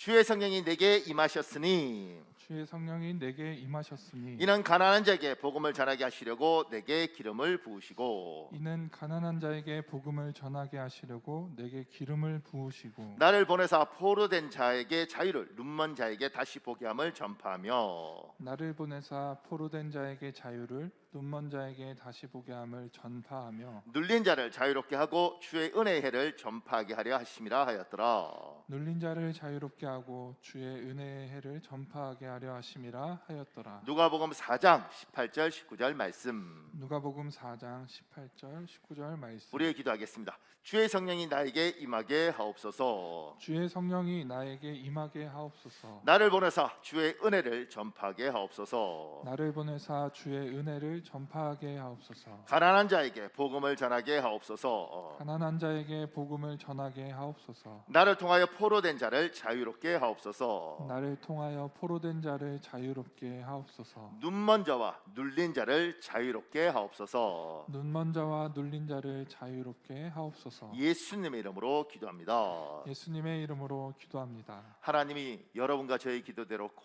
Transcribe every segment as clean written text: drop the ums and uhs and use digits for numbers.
주의 성령이 내게 임하셨으니 주의 성령이 내게 임하셨으니 이는 가난한 자에게 복음을 전하게 하시려고 내게 기름을 부으시고 이는 가난한 자에게 복음을 전하게 하시려고 내게 기름을 부으시고 나를 보내사 포로된 자에게 자유를 눈먼 자에게 다시 보게 함을 전파하며 나를 보내사 포로된 자에게 자유를 눈먼 자에게 다시 보게 함을 전파하며 눌린 자를 자유롭게 하고 주의 은혜의 해를 전파하게 하려 하심이라 하였더라. 눌린 자를 자유롭게 하고 주의 은혜의 해를 전파하게 하려 하심이라 하였더라. 누가복음 4장 18절 19절 말씀. 누가복음 4장 18절 19절 말씀. 우리의 기도하겠습니다. 주의 성령이 나에게 임하게 하옵소서. 주의 성령이 나에게 임하게 하옵소서. 나를 보내사 주의 은혜를 전파하게 하옵소서. 나를 보내사 주의 은혜를 전파하게 하옵소서. 가난한 자에게 복음을 전하게 하옵소서. 가난한 자에게 복음을 전하게 하옵소서. 나를 통하여 포로된 자를 자유롭게 하옵소서. 나를 통하여 포로된 자를 자유롭게 하옵소서. 눈먼 자와 눌린 자를 자유롭게 하옵소서. 눈먼 자와 눌린 자를 자유롭게 하옵소서. 예수님의 이름으로 기도합니다. 예수님의 이름으로 기도합니다. 하나님이 여러분과 저의 기도대로 꼭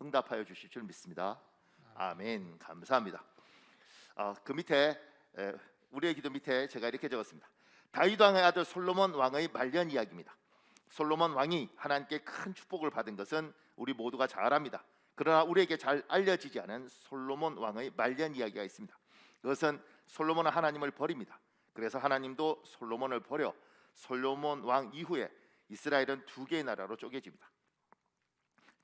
응답하여 주실 줄 믿습니다. 아멘. 감사합니다. 그 밑에 우리의 기도 밑에 제가 이렇게 적었습니다. 다윗 왕의 아들 솔로몬 왕의 말년 이야기입니다. 솔로몬 왕이 하나님께 큰 축복을 받은 것은 우리 모두가 잘 압니다. 그러나 우리에게 잘 알려지지 않은 솔로몬 왕의 말년 이야기가 있습니다. 그것은 솔로몬은 하나님을 버립니다. 그래서 하나님도 솔로몬을 버려 솔로몬 왕 이후에 이스라엘은 두 개의 나라로 쪼개집니다.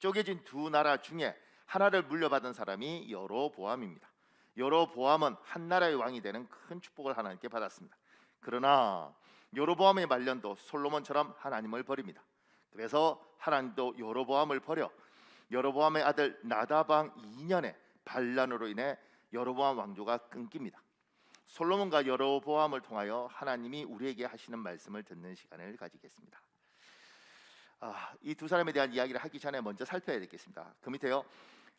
쪼개진 두 나라 중에 하나를 물려받은 사람이 여로보암입니다. 여로보암은 한 나라의 왕이 되는 큰 축복을 하나님께 받았습니다. 그러나 여로보암의 말년도 솔로몬처럼 하나님을 버립니다. 그래서 하나님도 여로보암을 버려 여로보암의 아들 나답 왕 2년의 반란으로 인해 여로보암 왕조가 끊깁니다. 솔로몬과 여로보암을 통하여 하나님이 우리에게 하시는 말씀을 듣는 시간을 가지겠습니다. 이 두 사람에 대한 이야기를 하기 전에 먼저 살펴야 되겠습니다. 그 밑에요.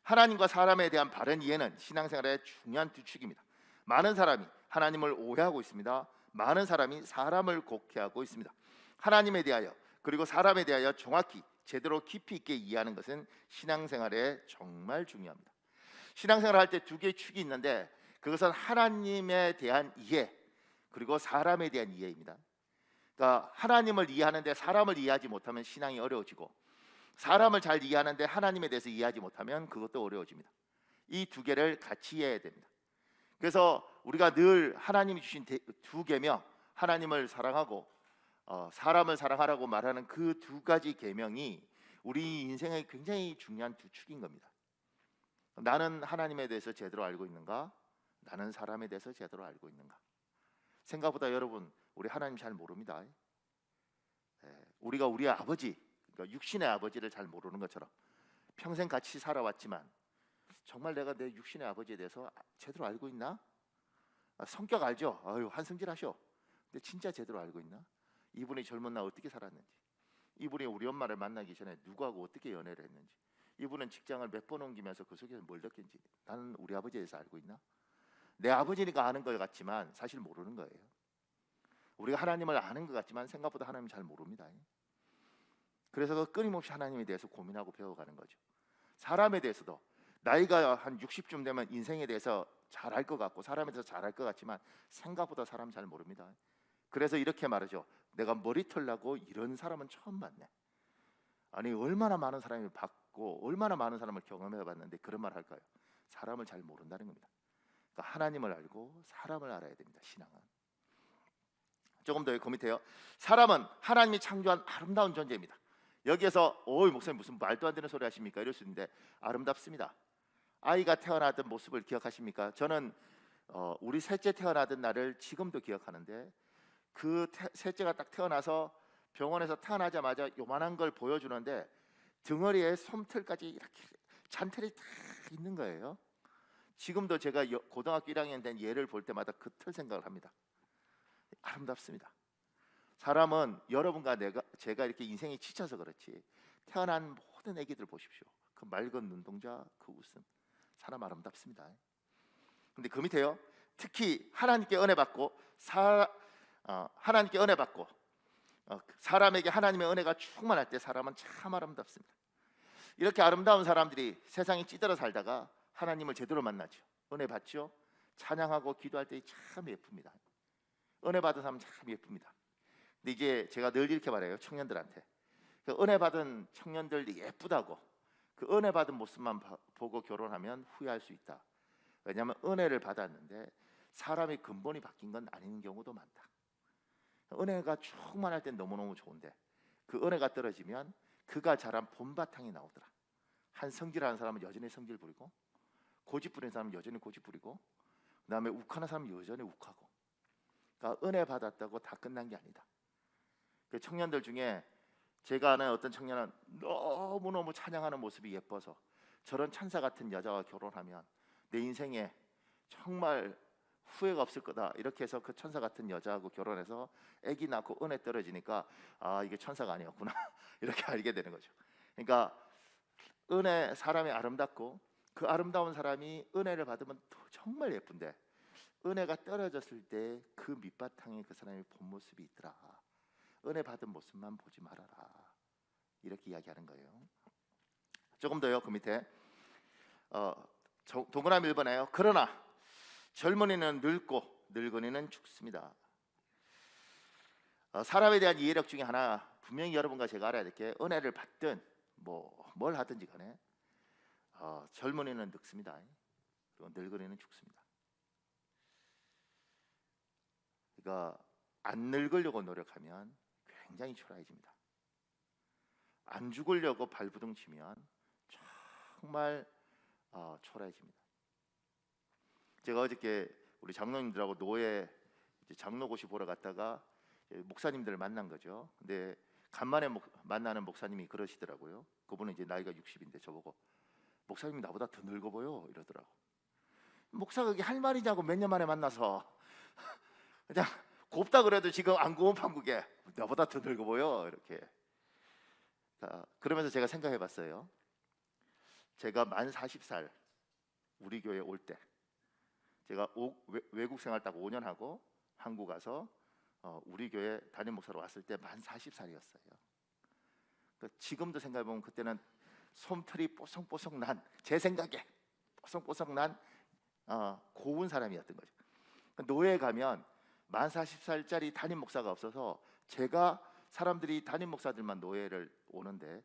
하나님과 사람에 대한 바른 이해는 신앙생활의 중요한 두 축입니다. 많은 사람이 하나님을 오해하고 있습니다. 많은 사람이 사람을 곡해하고 있습니다. 하나님에 대하여 그리고 사람에 대하여 정확히 제대로 깊이 있게 이해하는 것은 신앙생활에 정말 중요합니다. 신앙생활을 할 때 두 개의 축이 있는데 그것은 하나님에 대한 이해 그리고 사람에 대한 이해입니다. 그러니까 하나님을 이해하는데 사람을 이해하지 못하면 신앙이 어려워지고 사람을 잘 이해하는데 하나님에 대해서 이해하지 못하면 그것도 어려워집니다. 이 두 개를 같이 이해해야 됩니다. 그래서 우리가 늘 하나님이 주신 두 계명, 하나님을 사랑하고 사람을 사랑하라고 말하는 그 두 가지 계명이 우리 인생의 굉장히 중요한 두 축인 겁니다. 나는 하나님에 대해서 제대로 알고 있는가? 나는 사람에 대해서 제대로 알고 있는가? 생각보다 여러분 우리 하나님 잘 모릅니다. 우리가 우리 아버지, 그러니까 육신의 아버지를 잘 모르는 것처럼 평생 같이 살아왔지만 정말 내가 내 육신의 아버지에 대해서 제대로 알고 있나? 성격 알죠? 한승질하셔. 근데 진짜 제대로 알고 있나? 이분이 젊은 날 어떻게 살았는지, 이분이 우리 엄마를 만나기 전에 누구하고 어떻게 연애를 했는지, 이분은 직장을 몇 번 옮기면서 그 속에서 뭘 느꼈는지 나는 우리 아버지에 대해서 알고 있나? 내 아버지니까 아는 것 같지만 사실 모르는 거예요. 우리가 하나님을 아는 것 같지만 생각보다 하나님 잘 모릅니다. 그래서 끊임없이 하나님에 대해서 고민하고 배워가는 거죠. 사람에 대해서도 나이가 한 60쯤 되면 인생에 대해서 잘 알 것 같고 사람에 대해서 잘 알 것 같지만 생각보다 사람 잘 모릅니다. 그래서 이렇게 말하죠. 내가 머리털 나고 이런 사람은 처음 봤네. 아니 얼마나 많은 사람이 봤고 얼마나 많은 사람을 경험해 봤는데 그런 말 할까요? 사람을 잘 모른다는 겁니다. 그러니까 하나님을 알고 사람을 알아야 됩니다. 신앙은. 조금 더 그 밑에요. 사람은 하나님이 창조한 아름다운 존재입니다. 여기에서 목사님 무슨 말도 안 되는 소리 하십니까? 이럴 수 있는데 아름답습니다. 아이가 태어나던 모습을 기억하십니까? 저는 우리 셋째 태어나던 날을 지금도 기억하는데 그 셋째가 딱 태어나서 병원에서 태어나자마자 요만한 걸 보여주는데 등허리에 솜털까지 이렇게 잔털이 다 있는 거예요. 지금도 제가 고등학교 1학년 된 얘를 볼 때마다 그 틀 생각을 합니다. 아름답습니다. 사람은 여러분과 제가 이렇게 인생이 지쳐서 그렇지 태어난 모든 애기들 보십시오. 그 맑은 눈동자, 그 웃음, 사람 아름답습니다. 근데 그 밑에요. 특히 하나님께 은혜 받고 사람에게 하나님의 은혜가 충만할 때 사람은 참 아름답습니다. 이렇게 아름다운 사람들이 세상에 찌들어 살다가 하나님을 제대로 만나죠. 은혜 받죠. 찬양하고 기도할 때 참 예쁩니다. 은혜 받은 사람은 참 예쁩니다. 근데 이제 제가 늘 이렇게 말해요, 청년들한테. 그 은혜 받은 청년들이 예쁘다고 그 은혜 받은 모습만 보고 결혼하면 후회할 수 있다. 왜냐하면 은혜를 받았는데 사람의 근본이 바뀐 건 아닌 경우도 많다. 은혜가 충만할 땐 너무너무 좋은데 그 은혜가 떨어지면 그가 자란 본바탕이 나오더라. 한 성질하는 사람은 여전히 성질 부리고, 고집 부리는 사람은 여전히 고집 부리고, 그다음에 욱하는 사람은 여전히 욱하고. 그러니까 은혜 받았다고 다 끝난 게 아니다. 그 청년들 중에 제가 아는 어떤 청년은 너무너무 찬양하는 모습이 예뻐서 저런 천사 같은 여자와 결혼하면 내 인생에 정말 후회가 없을 거다, 이렇게 해서 그 천사 같은 여자하고 결혼해서 아기 낳고 은혜 떨어지니까 아, 이게 천사가 아니었구나 이렇게 알게 되는 거죠. 그러니까 은혜, 사람이 아름답고 그 아름다운 사람이 은혜를 받으면 정말 예쁜데 은혜가 떨어졌을 때 그 밑바탕에 그 사람의 본 모습이 있더라. 은혜 받은 모습만 보지 말아라, 이렇게 이야기하는 거예요. 조금 더요. 그 밑에 동그라미 1번에요. 그러나 젊은이는 늙고 늙은이는 죽습니다. 사람에 대한 이해력 중에 하나, 분명히 여러분과 제가 알아야 될 게, 은혜를 받든 뭘 하든지 간에 젊은이는 늙습니다. 그리고 늙은이는 죽습니다. 그러니까 안 늙으려고 노력하면 굉장히 초라해집니다. 안 죽으려고 발부둥 치면 정말 초라해집니다. 제가 어저께 우리 장로님들하고 노예 장로고시 보러 갔다가 목사님들을 만난 거죠. 근데 간만에 만나는 목사님이 그러시더라고요. 그분은 이제 나이가 60인데 저보고 목사님이 나보다 더 늙어 보여 이러더라고. 목사가 그게 할 말이냐고, 몇 년 만에 만나서 그냥 곱다 그래도 지금 안 고운 판국에 나보다 더 늙어 보여 이렇게. 그러면서 제가 생각해 봤어요. 제가 만 40살 우리 교회 올 때 제가 외국 생활 딱 5년 하고 한국 와서 우리 교회 담임 목사로 왔을 때 만 40살이었어요. 지금도 생각해 보면 그때는 솜털이 뽀송뽀송 난, 제 생각에 뽀송뽀송 난 고운 사람이었던 거죠. 노예에 가면 만 40살짜리 담임 목사가 없어서 제가, 사람들이 담임 목사들만 노예를 오는데,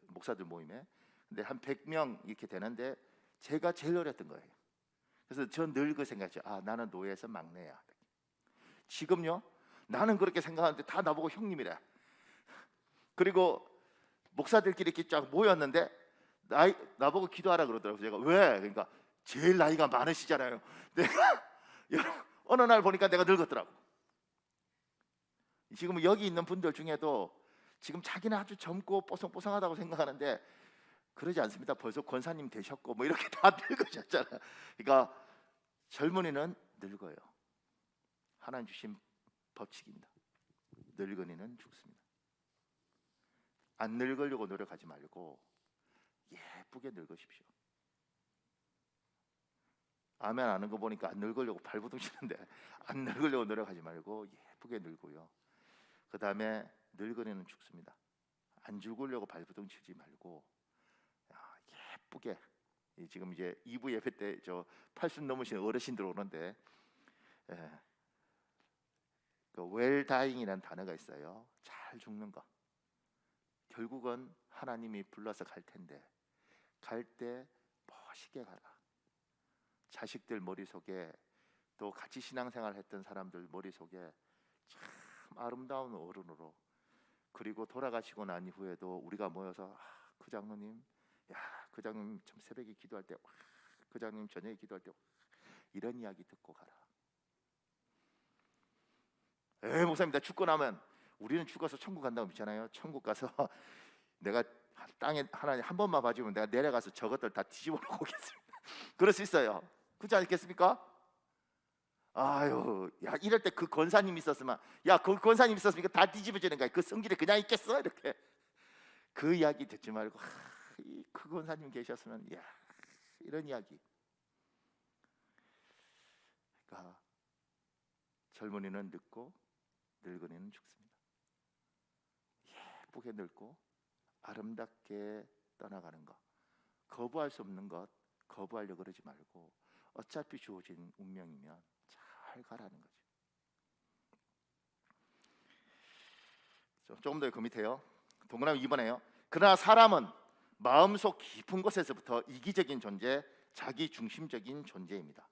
목사들 모임에, 근데 한 100명 이렇게 되는데 제가 제일 어렸던 거예요. 그래서 전 늘 그 생각했죠. 아, 나는 노예에서 막내야. 지금요, 나는 그렇게 생각하는데 다 나보고 형님이래. 그리고 목사들끼리 이렇게 쫙 모였는데 나보고 기도하라 그러더라고요. 제가 왜? 그러니까 제일 나이가 많으시잖아요. 내가 어느 날 보니까 내가 늙었더라고. 지금 여기 있는 분들 중에도 지금 자기는 아주 젊고 뽀송뽀송하다고 생각하는데 그러지 않습니다. 벌써 권사님 되셨고 뭐 이렇게 다 늙으셨잖아요. 그러니까 젊은이는 늙어요. 하나님 주신 법칙입니다. 늙은이는 죽습니다. 안 늙으려고 노력하지 말고 예쁘게 늙으십시오. 아멘 하는 거 보니까 안 늙으려고 발부둥 치는데, 안 늙으려고 노력하지 말고 예쁘게 늙고요. 그 다음에 늙은이는 죽습니다. 안 죽으려고 발부둥 치지 말고 예쁘게. 지금 이제 2부 예배 때 저 80 넘으신 어르신들 오는데 그 well dying이라는 단어가 있어요. 잘 죽는 거. 결국은 하나님이 불러서 갈 텐데 갈 때 멋있게 가라. 자식들 머릿속에, 또 같이 신앙생활 했던 사람들 머릿속에 참 아름다운 어른으로, 그리고 돌아가시고 난 이후에도 우리가 모여서 그 장로님, 그 장로님 참 새벽에 기도할 때, 그 장로님 저녁에 기도할 때, 이런 이야기 듣고 가라. 목사님 나 죽고 나면, 우리는 죽어서 천국 간다고 믿잖아요. 천국 가서 내가 땅에 하나님 한 번만 봐주면 내가 내려가서 저것들 다 뒤집어 놓고 오겠습니다. 그럴 수 있어요. 그렇지 않겠습니까? 아유, 야, 이럴 때 그 권사님 있었으면, 그 권사님 있었으면 이거 다 뒤집어지는 거야. 그 성질에 그냥 있겠어? 이렇게. 그 이야기 듣지 말고 그 권사님 계셨으면, 이런 이야기. 그러니까 젊은이는 늙고 늙은이는 죽습니다. 축복에 늙고 아름답게 떠나가는 것, 거부할 수 없는 것 거부하려고 그러지 말고 어차피 주어진 운명이면 잘 가라는 거죠. 조금 더 그 밑에요. 동그라미 2번에요. 그러나 사람은 마음속 깊은 곳에서부터 이기적인 존재, 자기 중심적인 존재입니다.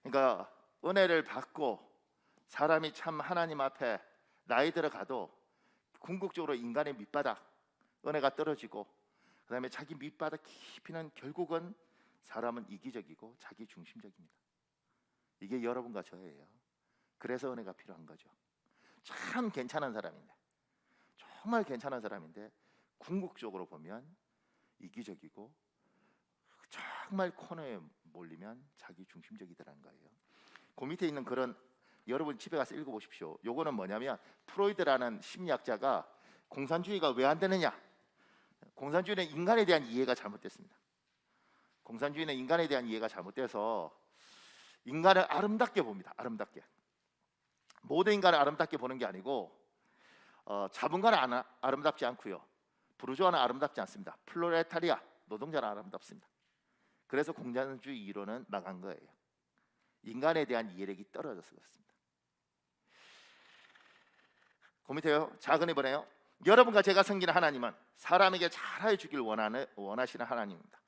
그러니까 은혜를 받고 사람이 참 하나님 앞에 나이 들어가도 궁극적으로 인간의 밑바닥, 은혜가 떨어지고 그다음에 자기 밑바닥 깊이는 결국은 사람은 이기적이고 자기 중심적입니다. 이게 여러분과 저예요. 그래서 은혜가 필요한 거죠. 참 괜찮은 사람인데, 정말 괜찮은 사람인데 궁극적으로 보면 이기적이고 정말 코너에 몰리면 자기 중심적이더라는 거예요. 그 밑에 있는 그런 여러분 집에 가서 읽어보십시오. 요거는 뭐냐면 프로이드라는 심리학자가 공산주의가 왜 안 되느냐, 공산주의는 인간에 대한 이해가 잘못됐습니다. 공산주의는 인간에 대한 이해가 잘못돼서 인간을 아름답게 봅니다. 아름답게. 모든 인간을 아름답게 보는 게 아니고 자본가는 아름답지 않고요, 부르주아는 아름답지 않습니다. 플로레타리아, 노동자는 아름답습니다. 그래서 공산주의 이론은 망한 거예요. 인간에 대한 이해력이 떨어져서 그렇습니다. 그 밑에요. 작은 이번에요. 여러분과 제가 섬기는 하나님은 사람에게 잘해 주길 원하시는 하나님입니다.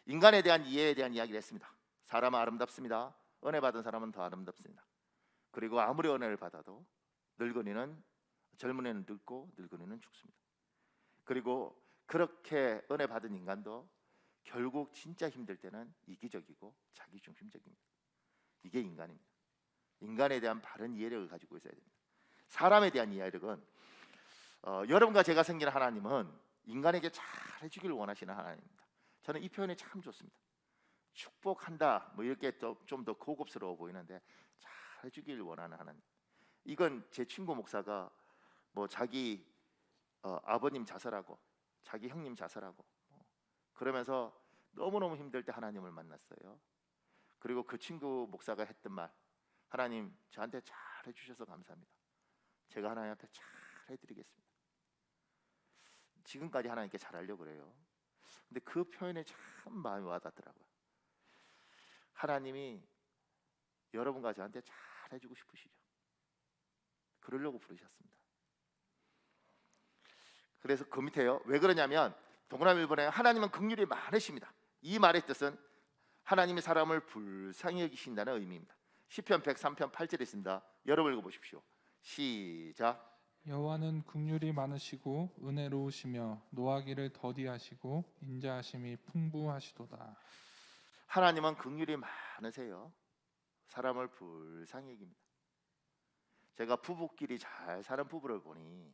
인간에 대한 이해에 대한 이야기를 했습니다. 사람은 아름답습니다. 은혜 받은 사람은 더 아름답습니다. 그리고 아무리 은혜를 받아도 젊은이는 늙고 늙은이는 죽습니다. 그리고 그렇게 은혜 받은 인간도 결국 진짜 힘들 때는 이기적이고 자기 중심적입니다. 이게 인간입니다. 인간에 대한 바른 이해력을 가지고 있어야 됩니다. 사람에 대한 이해력은 여러분과 제가 섬기는 하나님은 인간에게 잘해 주기를 원하시는 하나님입니다. 저는 이 표현이 참 좋습니다. 축복한다 뭐 이렇게 좀 더 고급스러워 보이는데 잘해 주기를 원하는 하나님. 이건 제 친구 목사가 뭐 자기 아버님 자살하고 자기 형님 자살하고 그러면서 너무너무 힘들 때 하나님을 만났어요. 그리고 그 친구 목사가 했던 말, 하나님 저한테 잘해 주셔서 감사합니다. 제가 하나님한테 잘 해드리겠습니다. 지금까지 하나님께 잘하려고 그래요. 근데 그 표현에 참 마음이 와닿더라고요. 하나님이 여러분과 저한테 잘 해주고 싶으시죠. 그러려고 부르셨습니다. 그래서 그 밑에요. 왜 그러냐면 동그라미 1번에 하나님은 긍휼이 많으십니다. 이 말의 뜻은 하나님이 사람을 불쌍히 여기신다는 의미입니다. 시편 103편 8절에 있습니다. 여러분 읽어보십시오. 시작. 여호와는 긍휼이 많으시고 은혜로우시며 노하기를 더디하시고 인자하심이 풍부하시도다. 하나님은 긍휼이 많으세요. 사람을 불쌍히 여깁니다. 제가 부부끼리 잘 사는 부부를 보니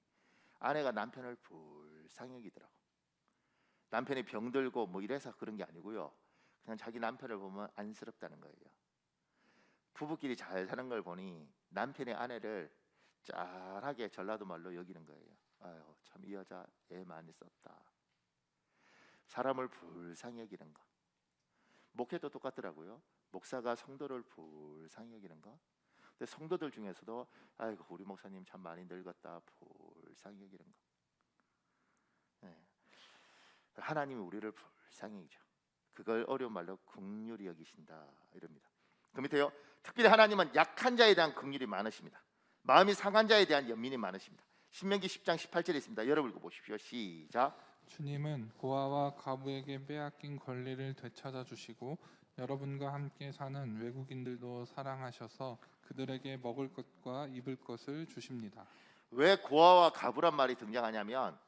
아내가 남편을 불쌍히 여기더라고. 남편이 병들고 뭐 이래서 그런 게 아니고요, 그냥 자기 남편을 보면 안쓰럽다는 거예요. 부부끼리 잘 사는 걸 보니 남편의 아내를 짠하게 전라도 말로 여기는 거예요. 아유 참 이 여자 애 많이 썼다. 사람을 불쌍히 여기는 거. 목회도 똑같더라고요. 목사가 성도를 불쌍히 여기는 거. 근데 성도들 중에서도 아이고 우리 목사님 참 많이 늙었다 불쌍히 여기는 거. 네. 하나님이 우리를 불쌍히 여기죠. 그걸 어려운 말로 긍휼히 여기신다 이럽니다. 그 밑에요. 특별히 하나님은 약한 자에 대한 긍휼이 많으십니다. 마음이 상한 자에 대한 연민이 많으십니다. 신명기 10장 18절에 있습니다. 여러분 읽어보십시오. 시작. 주님은 고아와 과부에게 빼앗긴 권리를 되찾아 주시고 여러분과 함께 사는 외국인들도 사랑하셔서 그들에게 먹을 것과 입을 것을 주십니다. 왜 고아와 과부란 말이 등장하냐면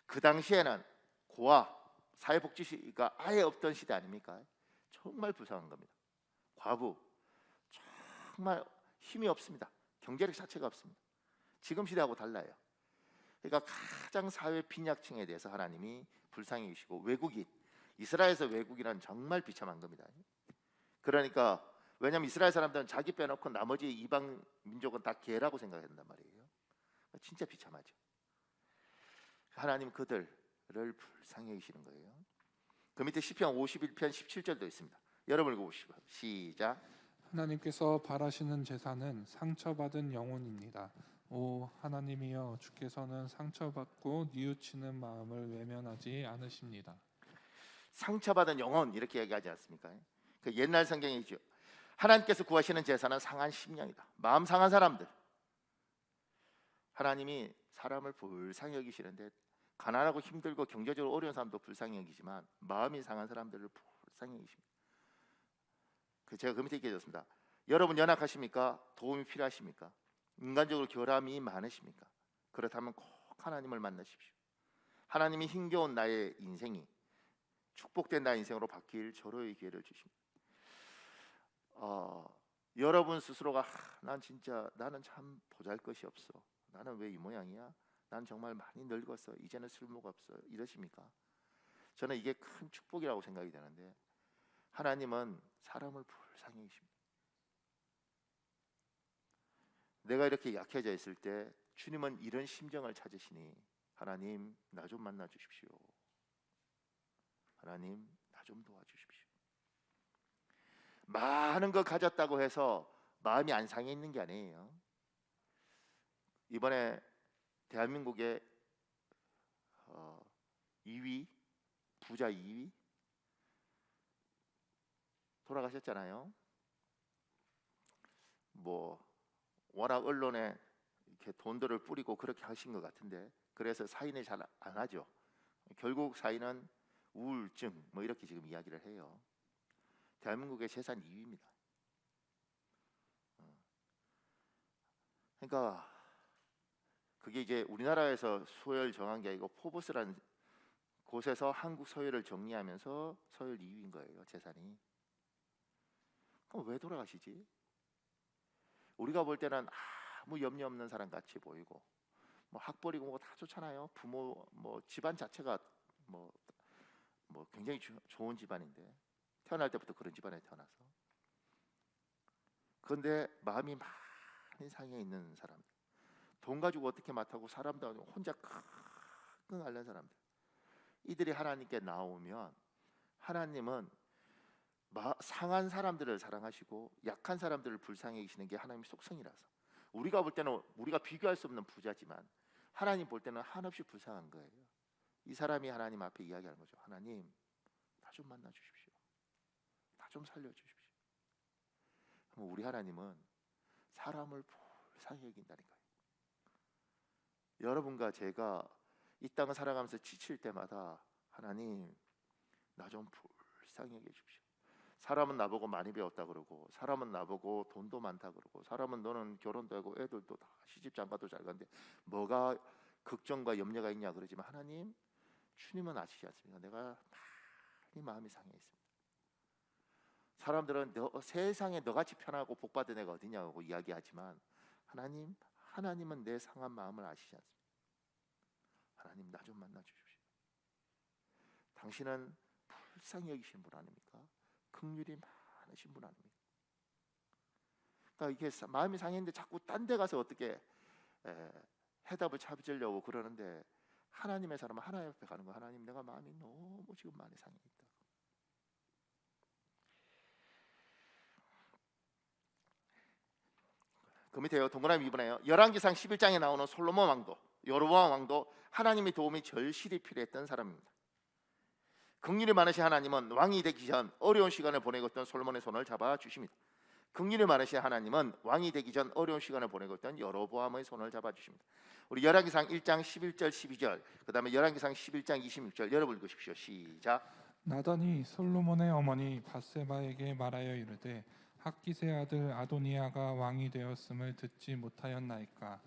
그 당시에는 고아, 사회복지가 아예 없던 시대 아닙니까? 정말 불쌍한 겁니다. 과부, 정말 힘이 없습니다. 경제력 자체가 없습니다. 지금 시대하고 달라요. 그러니까 가장 사회 빈약층에 대해서 하나님이 불쌍히 여기시고 외국인, 이스라엘에서 외국인은 정말 비참한 겁니다. 그러니까 왜냐하면 이스라엘 사람들은 자기 빼놓고 나머지 이방 민족은 다 개라고 생각한단 말이에요. 진짜 비참하죠. 하나님 그들을 불쌍히 여기시는 거예요. 그 밑에 시편 51편 17절도 있습니다. 여러분 읽어보시죠. 시작. 하나님께서 바라시는 제사는 상처받은 영혼입니다. 오 하나님이여 주께서는 상처받고 뉘우치는 마음을 외면하지 않으십니다. 상처받은 영혼 이렇게 얘기하지 않습니까? 그 옛날 성경이죠. 하나님께서 구하시는 제사는 상한 심령이다. 마음 상한 사람들. 하나님이 사람을 불쌍히 여기시는데 가난하고 힘들고 경제적으로 어려운 사람도 불쌍히 여기지만 마음이 상한 사람들을 불쌍히 여기십니다. 제가 그 밑에 얘기해줬습니다. 여러분 연약하십니까? 도움이 필요하십니까? 인간적으로 결함이 많으십니까? 그렇다면 꼭 하나님을 만나십시오. 하나님이 힘겨운 나의 인생이 축복된 나의 인생으로 바뀔 절호의 기회를 주십니다. 여러분 스스로가 나는 참 보잘것이 없어. 나는 왜 이 모양이야? 난 정말 많이 늙었어. 이제는 쓸모가 없어. 이러십니까? 저는 이게 큰 축복이라고 생각이 되는데 하나님은 사람을 불쌍히 여기십니다. 내가 이렇게 약해져 있을 때 주님은 이런 심정을 찾으시니 하나님 나 좀 만나 주십시오. 하나님 나 좀 도와주십시오. 많은 거 가졌다고 해서 마음이 안 상해 있는 게 아니에요. 이번에 대한민국의 2위 부자 2위 돌아가셨잖아요. 뭐 워낙 언론에 이렇게 돈들을 뿌리고 그렇게 하신 것 같은데 그래서 사인을 잘 안 하죠. 결국 사인은 우울증 뭐 이렇게 지금 이야기를 해요. 대한민국의 재산 2위입니다. 그러니까 그게 이제 우리나라에서 서열 정한 게 아니고 포브스라는 곳에서 한국 서열을 정리하면서 서열 2위인 거예요. 재산이. 그럼 왜 돌아가시지? 우리가 볼 때는 아무 염려 없는 사람 같이 보이고 뭐 학벌이고 뭐 다 좋잖아요. 부모 뭐 집안 자체가 뭐 굉장히 좋은 집안인데 태어날 때부터 그런 집안에 태어나서 그런데 마음이 많이 상해 있는 사람들, 돈 가지고 어떻게 맡하고 사람도 아니고 혼자 끙끙 앓는 사람들, 이들이 하나님께 나오면 하나님은 상한 사람들을 사랑하시고 약한 사람들을 불쌍히 여기시는 게 하나님의 속성이라서 우리가 볼 때는 우리가 비교할 수 없는 부자지만 하나님 볼 때는 한없이 불쌍한 거예요. 이 사람이 하나님 앞에 이야기하는 거죠. 하나님 나 좀 만나 주십시오. 나 좀 살려 주십시오. 그럼 우리 하나님은 사람을 불쌍히 여긴다는 거예요. 여러분과 제가 이 땅을 살아가면서 지칠 때마다 하나님 나 좀 불쌍히 여겨 주십시오. 사람은 나보고 많이 배웠다 그러고 사람은 나보고 돈도 많다 그러고 사람은 너는 결혼도 하고 애들도 다 시집 장가도 잘 가는데 뭐가 걱정과 염려가 있냐 그러지만 하나님 주님은 아시지 않습니까? 내가 많이 마음이 상해 있습니다. 사람들은 세상에 너같이 편하고 복받은 애가 어디냐고 이야기하지만 하나님은 내 상한 마음을 아시지 않습니까? 하나님 나 좀 만나 주십시오. 당신은 불쌍히 여기시는 분 아닙니까? 긍휼이 많으신 분 아닙니까? 그러니까 이게 마음이 상했는데 자꾸 딴 데 가서 어떻게 해답을 찾으려고 그러는데 하나님의 사람은 하나님 앞에 가는 거. 하나님 내가 마음이 너무 지금 많이 상해 있다. 그 밑에요. 동그라미 2번에요. 열왕기상 11장에 나오는 솔로몬 왕도, 여로보암 왕도 하나님의 도움이 절실히 필요했던 사람입니다. 긍휼이 많으신 하나님은 왕이 되기 전 어려운 시간을 보내고 있던 솔로몬의 손을 잡아 주십니다. 긍휼이 많으신 하나님은 왕이 되기 전 어려운 시간을 보내고 있던 여로보암의 손을 잡아 주십니다. 우리 열왕기상 1장 11절 12절 그다음에 열왕기상 11장 26절 여러분 읽으십시오. 시작. 나단이 솔로몬의 어머니 밧세바에게 말하여 이르되 학기세 아들 아도니아가 왕이 되었음을 듣지 못하였나이까.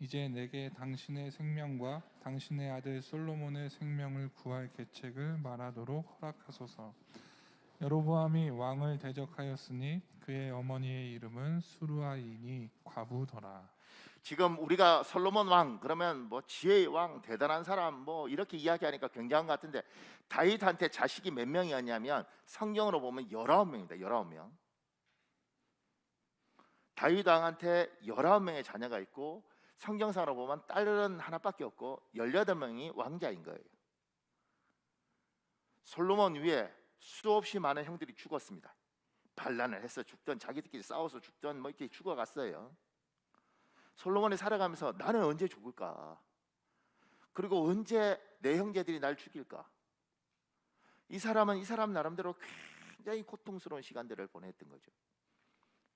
이제 내게 당신의 생명과 당신의 아들 솔로몬의 생명을 구할 계책을 말하도록 허락하소서. 여로보암이 왕을 대적하였으니 그의 어머니의 이름은 수루아이니 과부더라. 지금 우리가 솔로몬 왕 그러면 뭐 지혜의 왕, 대단한 사람 뭐 이렇게 이야기하니까 굉장한 것 같은데 다윗한테 자식이 몇 명이었냐면 성경으로 보면 19명입니다. 19명. 다윗 왕한테 19명의 자녀가 있고 성경상으로 보면 딸은 하나밖에 없고 18명이 왕자인 거예요. 솔로몬 위에 수없이 많은 형들이 죽었습니다. 반란을 해서 죽던 자기들끼리 싸워서 죽던 뭐 이렇게 죽어갔어요. 솔로몬이 살아가면서 나는 언제 죽을까? 그리고 언제 내 형제들이 날 죽일까? 이 사람은 이 사람 나름대로 굉장히 고통스러운 시간들을 보냈던 거죠.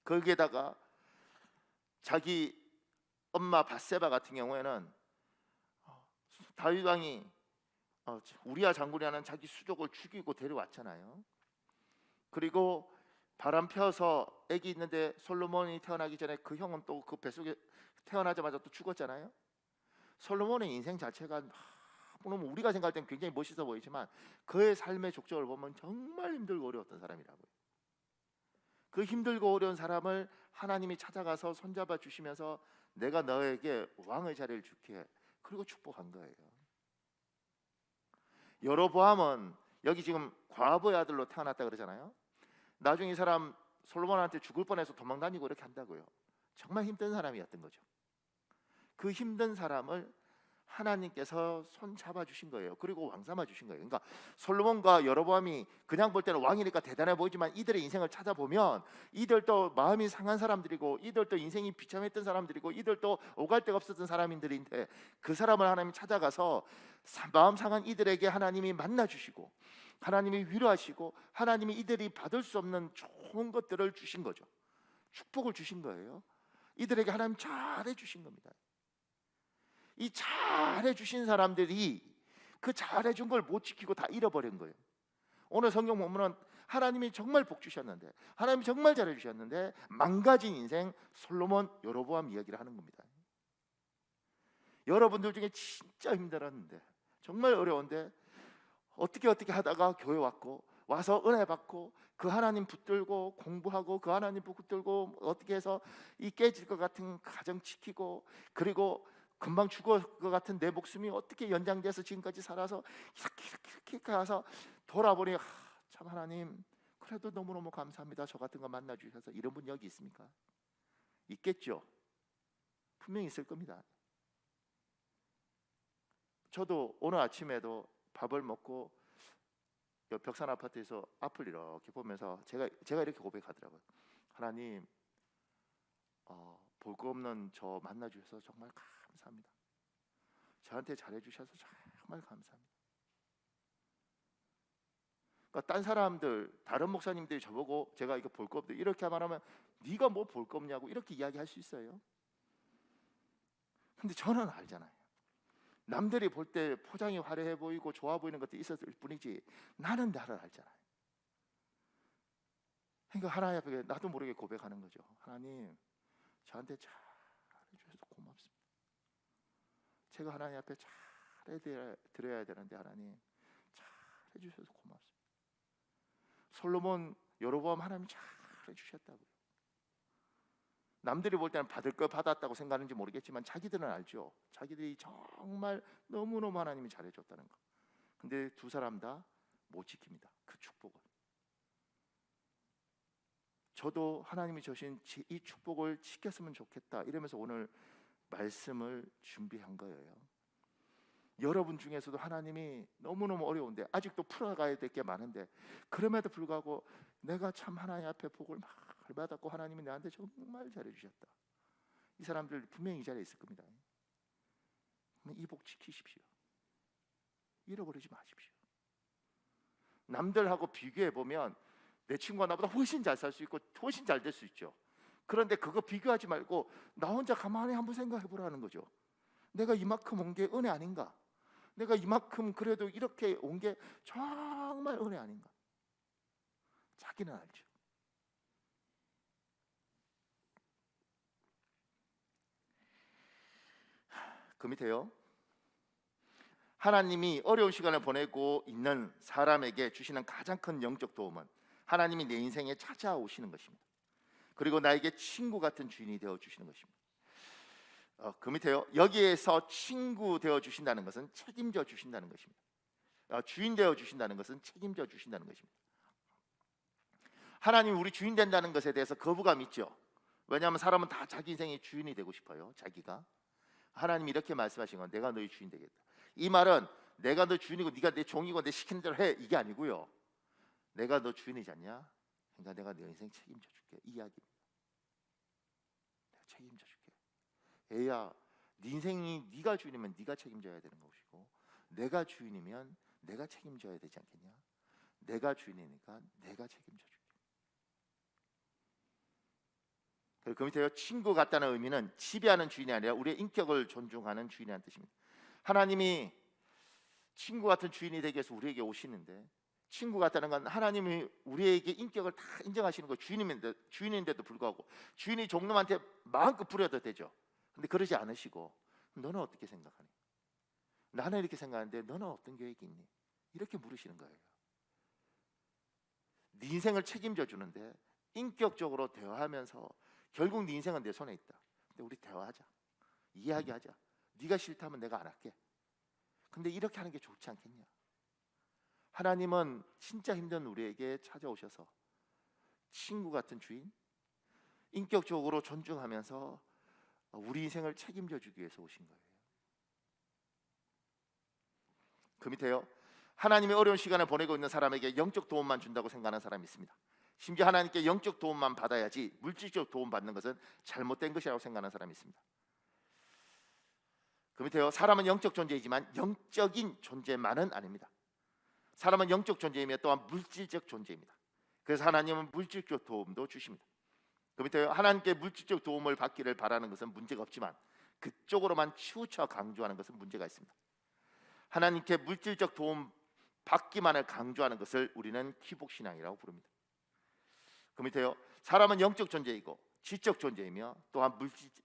거기에다가 자기 엄마 밧세바 같은 경우에는 다윗 왕이 우리아 장군이라는 자기 수족을 죽이고 데려왔잖아요. 그리고 바람 펴서 아기 있는데 솔로몬이 태어나기 전에 그 형은 또 그 뱃속에 태어나자마자 또 죽었잖아요. 솔로몬의 인생 자체가 너무 우리가 생각할 땐 굉장히 멋있어 보이지만 그의 삶의 족적을 보면 정말 힘들고 어려웠던 사람이라고요. 그 힘들고 어려운 사람을 하나님이 찾아가서 손잡아 주시면서 내가 너에게 왕의 자리를 줄게, 그리고 축복한 거예요. 여로보암은 여기 지금 과부의 아들로 태어났다 그러잖아요. 나중에 이 사람 솔로몬한테 죽을 뻔해서 도망다니고 이렇게 한다고요. 정말 힘든 사람이었던 거죠. 그 힘든 사람을 하나님께서 손 잡아 주신 거예요. 그리고 왕 삼아 주신 거예요. 그러니까 솔로몬과 여로보암이 그냥 볼 때는 왕이니까 대단해 보이지만 이들의 인생을 찾아보면 이들도 마음이 상한 사람들이고 이들도 인생이 비참했던 사람들이고 이들도 오갈 데가 없었던 사람들인데 그 사람을 하나님이 찾아가서 마음 상한 이들에게 하나님이 만나 주시고 하나님이 위로하시고 하나님이 이들이 받을 수 없는 좋은 것들을 주신 거죠. 축복을 주신 거예요. 이들에게 하나님 잘해 주신 겁니다. 이 잘해 주신 사람들이 그 잘해 준 걸 못 지키고 다 잃어버린 거예요. 오늘 성경 보면은 하나님이 정말 복 주셨는데, 하나님이 정말 잘해 주셨는데 망가진 인생 솔로몬 여로보암 이야기를 하는 겁니다. 여러분들 중에 진짜 힘들었는데 정말 어려운데 어떻게 하다가 교회 왔고 와서 은혜 받고 그 하나님 붙들고 공부하고 그 하나님 붙들고 어떻게 해서 이 깨질 것 같은 가정 지키고 그리고 금방 죽을 것 같은 내 목숨이 어떻게 연장돼서 지금까지 살아서 이렇게 가서 돌아보니 참 하나님 그래도 너무너무 감사합니다. 저 같은 거 만나 주셔서. 이런 분 여기 있습니까? 있겠죠. 분명히 있을 겁니다. 저도 오늘 아침에도 밥을 먹고 벽산 아파트에서 앞을 이렇게 보면서 제가 이렇게 고백하더라고요. 하나님 볼 거 없는 저 만나 주셔서 정말 감사합니다. 저한테 잘해 주셔서 정말 감사합니다. 그러니까 딴 사람들, 다른 목사님들이 저보고 제가 이거 볼 거 없다 이렇게 말하면 네가 뭐 볼 거 없냐고 이렇게 이야기할 수 있어요. 근데 저는 알잖아요. 남들이 볼 때 포장이 화려해 보이고 좋아 보이는 것도 있었을 뿐이지 나는 나를 알잖아요. 그러니까 하나님 앞에 나도 모르게 고백하는 거죠. 하나님 저한테 잘해 주셔서 고맙습니다. 제가 하나님 앞에 잘해 드려야 되는데 하나님 잘해 주셔서 고맙습니다. 솔로몬 여로보암 하나님 잘해 주셨다고요. 남들이 볼 때는 받을 걸 받았다고 생각하는지 모르겠지만 자기들은 알죠. 자기들이 정말 너무너무 하나님이 잘해줬다는 거. 근데 두 사람 다 못 지킵니다. 그 축복을. 저도 하나님이 주신 이 축복을 지켰으면 좋겠다 이러면서 오늘 말씀을 준비한 거예요. 여러분 중에서도 하나님이 너무너무 어려운데 아직도 풀어가야 될 게 많은데 그럼에도 불구하고 내가 참 하나님 앞에 복을 막 받았고 하나님이 나한테 정말 잘해주셨다. 이 사람들 분명히 이 자리에 있을 겁니다. 이 복 지키십시오. 잃어버리지 마십시오. 남들하고 비교해 보면 내 친구가 나보다 훨씬 잘 살 수 있고 훨씬 잘 될 수 있죠. 그런데 그거 비교하지 말고 나 혼자 가만히 한번 생각해 보라는 거죠. 내가 이만큼 온 게 은혜 아닌가? 내가 이만큼 그래도 이렇게 온 게 정말 은혜 아닌가? 자기는 알죠. 그 밑에요. 하나님이 어려운 시간을 보내고 있는 사람에게 주시는 가장 큰 영적 도움은 하나님이 내 인생에 찾아오시는 것입니다. 그리고 나에게 친구 같은 주인이 되어 주시는 것입니다. 그 밑에요. 여기에서 친구 되어 주신다는 것은 책임져 주신다는 것입니다. 주인 되어 주신다는 것은 책임져 주신다는 것입니다. 하나님 우리 주인 된다는 것에 대해서 거부감 있죠. 왜냐하면 사람은 다 자기 인생의 주인이 되고 싶어요. 자기가. 하나님이 이렇게 말씀하신 건 내가 너의 주인 되겠다. 이 말은 내가 너 주인이고 네가 내 종이고 내 시키는 대로 해 이게 아니고요. 내가 너 주인이지 않냐? 그러니까 내가 내 인생 책임져 줄게 이 이야기입니다. 내가 책임져 줄게. 애야, 네 인생이 네가 주인이면 네가 책임져야 되는 것이고, 내가 주인이면 내가 책임져야 되지 않겠냐? 내가 주인이니까 내가 책임져 줄게. 그 밑에요, 친구 같다는 의미는 지배하는 주인이 아니라 우리의 인격을 존중하는 주인이라는 뜻입니다. 하나님이 친구 같은 주인이 되기 위해서 우리에게 오시는데, 친구 같다는 건 하나님이 우리에게 인격을 다 인정하시는 거, 주인인데도 불구하고 주인이 종놈한테 마음껏 부려도 되죠. 근데 그러지 않으시고, 너는 어떻게 생각하니? 나는 이렇게 생각하는데 너는 어떤 계획이 있니? 이렇게 물으시는 거예요. 네 인생을 책임져 주는데 인격적으로 대화하면서, 결국 네 인생은 내 손에 있다. 근데 우리 대화하자, 이야기하자. 네가 싫다면 내가 안 할게. 근데 이렇게 하는 게 좋지 않겠냐? 하나님은 진짜 힘든 우리에게 찾아오셔서 친구 같은 주인, 인격적으로 존중하면서 우리 인생을 책임져 주기 위해서 오신 거예요. 그 밑에요, 하나님이 어려운 시간을 보내고 있는 사람에게 영적 도움만 준다고 생각하는 사람이 있습니다. 심지어 하나님께 영적 도움만 받아야지 물질적 도움 받는 것은 잘못된 것이라고 생각하는 사람이 있습니다. 그 밑에요, 사람은 영적 존재이지만 영적인 존재만은 아닙니다. 사람은 영적 존재이며 또한 물질적 존재입니다. 그래서 하나님은 물질적 도움도 주십니다. 그 밑에요, 하나님께 물질적 도움을 받기를 바라는 것은 문제가 없지만 그쪽으로만 치우쳐 강조하는 것은 문제가 있습니다. 하나님께 물질적 도움 받기만을 강조하는 것을 우리는 기복신앙이라고 부릅니다. 그 밑에요, 사람은 영적 존재이고 지적 존재이며 또한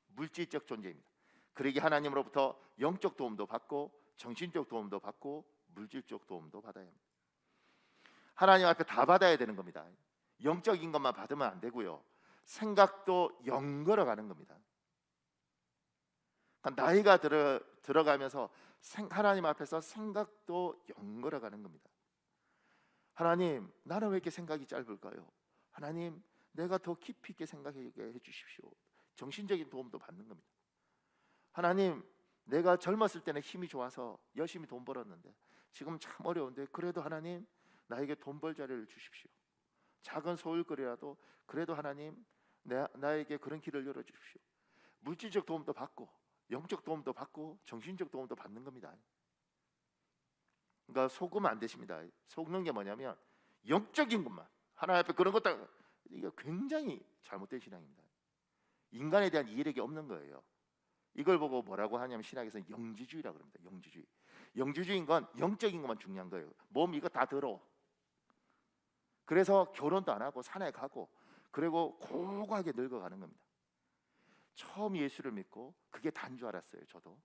물질적 존재입니다. 그러기 하나님으로부터 영적 도움도 받고 정신적 도움도 받고 물질적 도움도 받아야 합니다. 하나님 앞에 다 받아야 되는 겁니다. 영적인 것만 받으면 안 되고요, 생각도 영걸어가는 겁니다. 그러니까 나이가 들어가면서 하나님 앞에서 생각도 영걸어가는 겁니다. 하나님, 나는 왜 이렇게 생각이 짧을까요? 하나님, 내가 더 깊이 있게 생각하게 해주십시오. 정신적인 도움도 받는 겁니다. 하나님, 내가 젊었을 때는 힘이 좋아서 열심히 돈 벌었는데 지금 참 어려운데, 그래도 하나님 나에게 돈 벌 자리를 주십시오. 작은 소일거리라도 그래도 하나님 나에게 그런 길을 열어주십시오. 물질적 도움도 받고 영적 도움도 받고 정신적 도움도 받는 겁니다. 그러니까 속으면 안 되십니다. 속는 게 뭐냐면 영적인 것만, 하나님 앞에 그런 것들, 이게 굉장히 잘못된 신앙입니다. 인간에 대한 이해력이 없는 거예요. 이걸 보고 뭐라고 하냐면 신학에서는 영지주의라고 합니다. 영지주의. 영지주의인 건 영적인 것만 중요한 거예요. 몸 이거 다 들어. 그래서 결혼도 안 하고 산에 가고 그리고 고고하게 늙어가는 겁니다. 처음 예수를 믿고 그게 다인 줄 알았어요. 저도.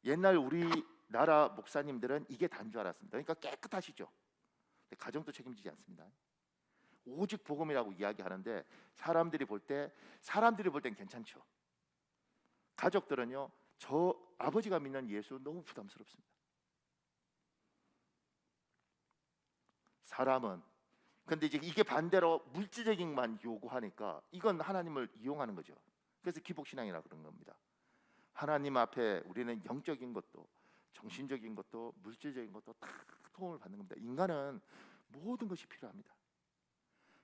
옛날 우리나라 목사님들은 이게 다인 줄 알았습니다. 그러니까 깨끗하시죠. 근데 가정도 책임지지 않습니다. 오직 복음이라고 이야기하는데 사람들이 볼 땐 괜찮죠. 가족들은요, 저 아버지가 믿는 예수 너무 부담스럽습니다. 사람은 근데 이제 이게 반대로 물질적인 것만 요구하니까 이건 하나님을 이용하는 거죠. 그래서 기복신앙이라 그런 겁니다. 하나님 앞에 우리는 영적인 것도 정신적인 것도 물질적인 것도 다 도움을 받는 겁니다. 인간은 모든 것이 필요합니다.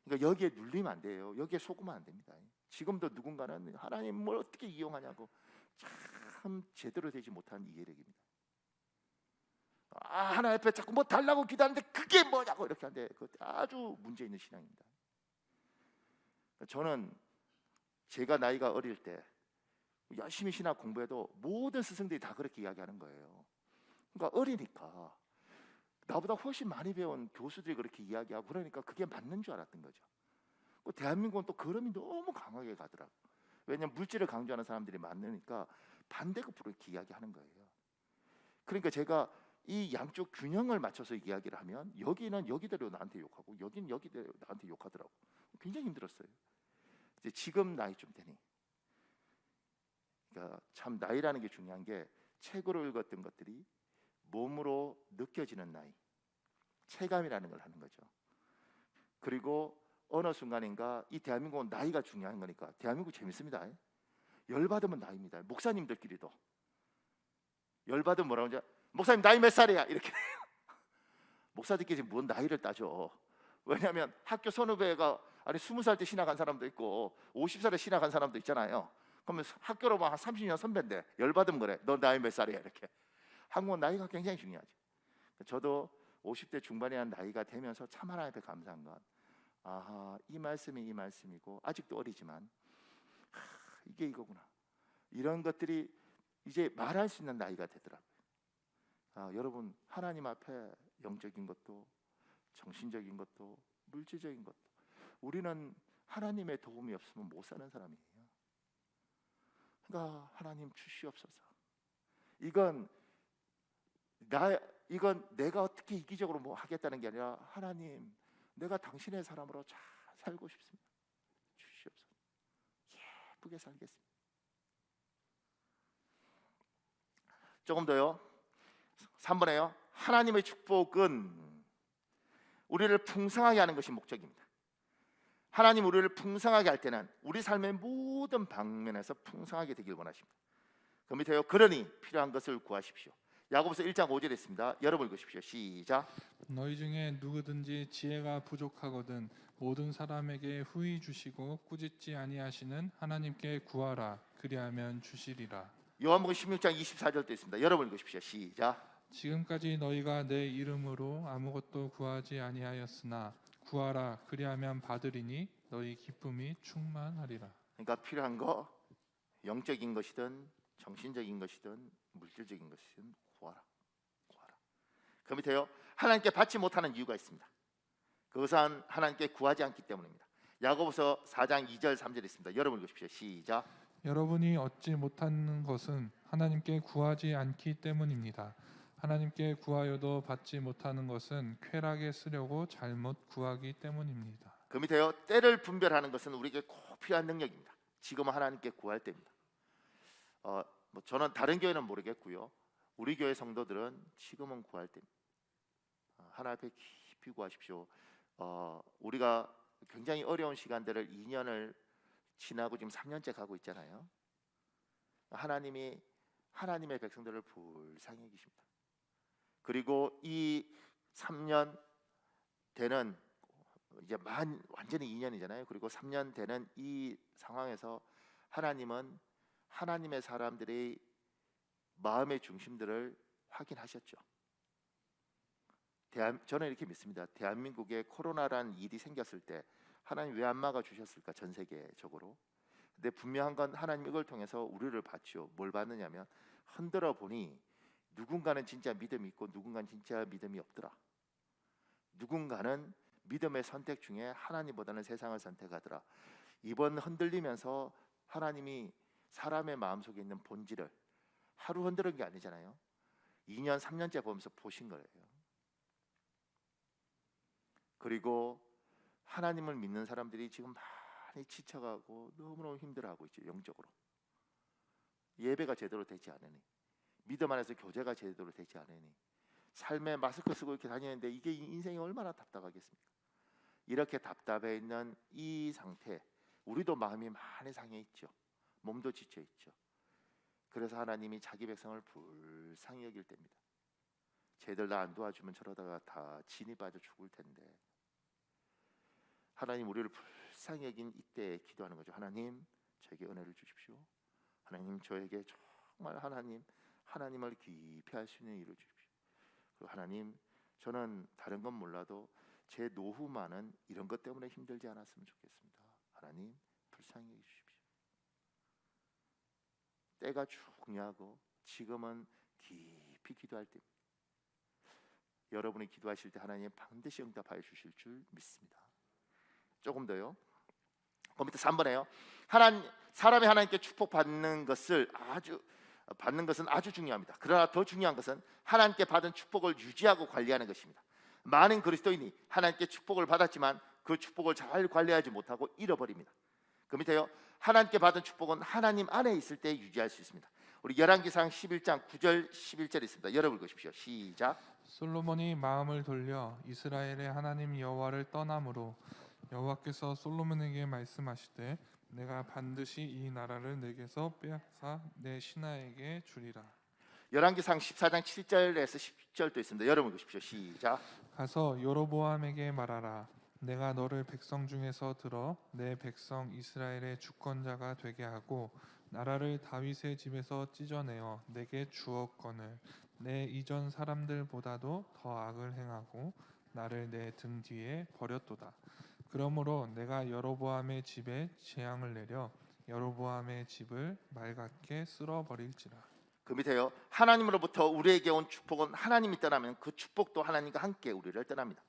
그러니까 여기에 눌리면 안 돼요. 여기에 속으면 안 됩니다. 지금도 누군가는 하나님을 어떻게 이용하냐고 참 제대로 되지 못한 이해력입니다. 하나님 앞에 자꾸 뭐 달라고 기도하는데 그게 뭐냐고 이렇게 하는데 그 아주 문제 있는 신앙입니다. 저는 제가 나이가 어릴 때 열심히 신학 공부해도 모든 스승들이 다 그렇게 이야기하는 거예요. 그러니까 어리니까 나보다 훨씬 많이 배운 교수들이 그렇게 이야기하고 그러니까 그게 맞는 줄 알았던 거죠. 대한민국은 또 그름이 너무 강하게 가더라고. 왜냐하면 물질을 강조하는 사람들이 많으니까 반대급부로 이렇게 이야기하는 거예요. 그러니까 제가 이 양쪽 균형을 맞춰서 이야기를 하면 여기는 여기대로 나한테 욕하고 여기는 여기대로 나한테 욕하더라고. 굉장히 힘들었어요. 이제 지금 나이쯤 되니, 그러니까 참 나이라는 게 중요한 게 책으로 읽었던 것들이 몸으로 느껴지는 나이, 체감이라는 걸 하는 거죠. 그리고 어느 순간인가 이 대한민국은 나이가 중요한 거니까 대한민국 재밌습니다. 열받으면 나이입니다. 목사님들끼리도 열받으면 뭐라고 하죠? 목사님 나이 몇 살이야? 이렇게 목사들끼리 뭔 나이를 따져. 왜냐하면 학교 선후배가 20살 때 신학한 사람도 있고 50살에 신학한 사람도 있잖아요. 그러면 학교로 한 30년 선배인데 열받으면 그래. 너 나이 몇 살이야? 이렇게. 한국은 나이가 굉장히 중요하죠. 저도 50대 중반이라는 나이가 되면서 참 하나님께 감사한 건, 아하, 이 말씀이 이 말씀이고 아직도 어리지만 이게 이거구나. 이런 것들이 이제 말할 수 있는 나이가 되더라고요. 여러분, 하나님 앞에 영적인 것도 정신적인 것도 물질적인 것도 우리는 하나님의 도움이 없으면 못 사는 사람이에요. 그러니까 하나님 주시옵소서. 이건 내가 어떻게 이기적으로 뭐 하겠다는 게 아니라, 하나님, 내가 당신의 사람으로 잘 살고 싶습니다. 주시옵소서. 예쁘게 살겠습니다. 조금 더요. 3번에요. 하나님의 축복은 우리를 풍성하게 하는 것이 목적입니다. 하나님 우리를 풍성하게 할 때는 우리 삶의 모든 방면에서 풍성하게 되길 원하십니다. 그 밑에요. 그러니 필요한 것을 구하십시오. 야고보서 1장 5절에 있습니다. 여러분 읽으십시오. 시작. 너희 중에 누구든지 지혜가 부족하거든 모든 사람에게 후히 주시고 꾸짖지 아니하시는 하나님께 구하라. 그리하면 주시리라. 요한복음 16장 24절도 있습니다. 여러분 읽으십시오. 시작. 지금까지 너희가 내 이름으로 아무것도 구하지 아니하였으나 구하라. 그리하면 받으리니 너희 기쁨이 충만하리라. 그러니까 필요한 거, 영적인 것이든 정신적인 것이든 물질적인 것이든 구하라. 그 밑에요. 하나님께 받지 못하는 이유가 있습니다. 그것은 하나님께 구하지 않기 때문입니다. 야고보서 4장 2절 3절 있습니다. 여러분 읽으십시오. 시작. 여러분이 얻지 못하는 것은 하나님께 구하지 않기 때문입니다. 하나님께 구하여도 받지 못하는 것은 쾌락에 쓰려고 잘못 구하기 때문입니다. 그 밑에요. 때를 분별하는 것은 우리에게 꼭 필요한 능력입니다. 지금은 하나님께 구할 때입니다. 저는 다른 교회는 모르겠고요. 우리 교회 성도들은 지금은 구할 때입니다. 하나님 앞에 깊이 구하십시오. 우리가 굉장히 어려운 시간들을 2년을 지나고 지금 3년째 가고 있잖아요. 하나님이 하나님의 백성들을 불쌍히 여기십니다. 그리고 이 3년 되는, 이제 완전히 2년이잖아요. 그리고 3년 되는 이 상황에서 하나님은 하나님의 사람들의 마음의 중심들을 확인하셨죠. 저는 이렇게 믿습니다. 대한민국에 코로나라는 일이 생겼을 때 하나님 왜 안 막아주셨을까, 전 세계적으로. 근데 분명한 건 하나님 이걸 통해서 우리를 봤죠. 뭘 봤느냐면, 흔들어 보니 누군가는 진짜 믿음이 있고 누군가는 진짜 믿음이 없더라. 누군가는 믿음의 선택 중에 하나님보다는 세상을 선택하더라. 이번 흔들리면서 하나님이 사람의 마음속에 있는 본질을 하루 흔드는 게 아니잖아요. 2년 3년째 보면서 보신 거예요. 그리고 하나님을 믿는 사람들이 지금 많이 지쳐가고 너무너무 힘들어하고 있죠. 영적으로 예배가 제대로 되지 않으니, 믿음 안에서 교제가 제대로 되지 않으니, 삶에 마스크 쓰고 이렇게 다니는데 이게 인생이 얼마나 답답하겠습니까? 이렇게 답답해 있는 이 상태, 우리도 마음이 많이 상해 있죠. 몸도 지쳐 있죠. 그래서 하나님이 자기 백성을 불쌍히 여길 때입니다. 쟤들 나 안 도와주면 저러다가 다 진이 빠져 죽을 텐데, 하나님 우리를 불쌍히 여긴 이때에 기도하는 거죠. 하나님, 저에게 은혜를 주십시오. 하나님, 저에게 정말 하나님을 깊이 알 수 있는 일을 주십시오. 그리고 하나님, 저는 다른 건 몰라도 제 노후만은 이런 것 때문에 힘들지 않았으면 좋겠습니다. 하나님, 불쌍히 여기십시오. 때가 중요하고 지금은 깊이 기도할 때입니다. 여러분이 기도하실 때 하나님 반드시 응답하여 주실 줄 믿습니다. 조금 더요. 그 밑에 3번에요. 사람이 하나님께 축복받는 것은 아주 중요합니다. 그러나 더 중요한 것은 하나님께 받은 축복을 유지하고 관리하는 것입니다. 많은 그리스도인이 하나님께 축복을 받았지만 그 축복을 잘 관리하지 못하고 잃어버립니다. 그 밑에요. 하나님께 받은 축복은 하나님 안에 있을 때 유지할 수 있습니다. 우리 열왕기상 11장 9절 11절 있습니다. 여러분 읽으십시오. 시작. 솔로몬이 마음을 돌려 이스라엘의 하나님 여호와를 떠남으로 여호와께서 솔로몬에게 말씀하시되 내가 반드시 이 나라를 내게서 빼앗아 내 신하에게 주리라. 열왕기상 14장 7절에서 10절도 있습니다. 여러분 읽으십시오. 시작. 가서 여로보암에게 말하라. 내가 너를 백성 중에서 들어 내 백성 이스라엘의 주권자가 되게 하고 나라를 다윗의 집에서 찢어내어 내게 주었거늘 내 이전 사람들보다도 더 악을 행하고 나를 내 등 뒤에 버렸도다. 그러므로 내가 여로보암의 집에 재앙을 내려 여로보암의 집을 맑게 쓸어버릴지라. 그 밑에요. 하나님으로부터 우리에게 온 축복은 하나님이 떠나면 그 축복도 하나님과 함께 우리를 떠납니다.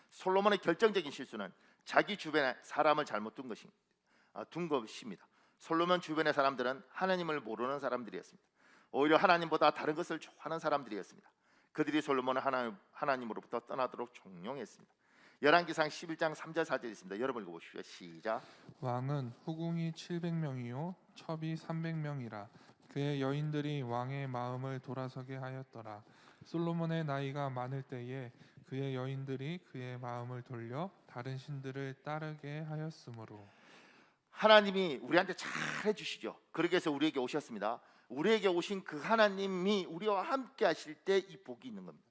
솔로몬의 결정적인 실수는 자기 주변에 사람을 잘못 둔 것입니다. 솔로몬 주변의 사람들은 하나님을 모르는 사람들이었습니다. 오히려 하나님보다 다른 것을 좋아하는 사람들이었습니다. 그들이 솔로몬을 하나님으로부터 떠나도록 종용했습니다. 열왕기상 11장 3절 4절 있습니다. 여러분 읽어보십시오. 시작. 왕은 후궁이 700명이요 첩이 300명이라 그의 여인들이 왕의 마음을 돌아서게 하였더라. 솔로몬의 나이가 많을 때에 그의 여인들이 그의 마음을 돌려 다른 신들을 따르게 하였으므로. 하나님이 우리한테 잘 해주시죠. 그러기 위해서 우리에게 오셨습니다. 우리에게 오신 그 하나님이 우리와 함께 하실 때 이 복이 있는 겁니다.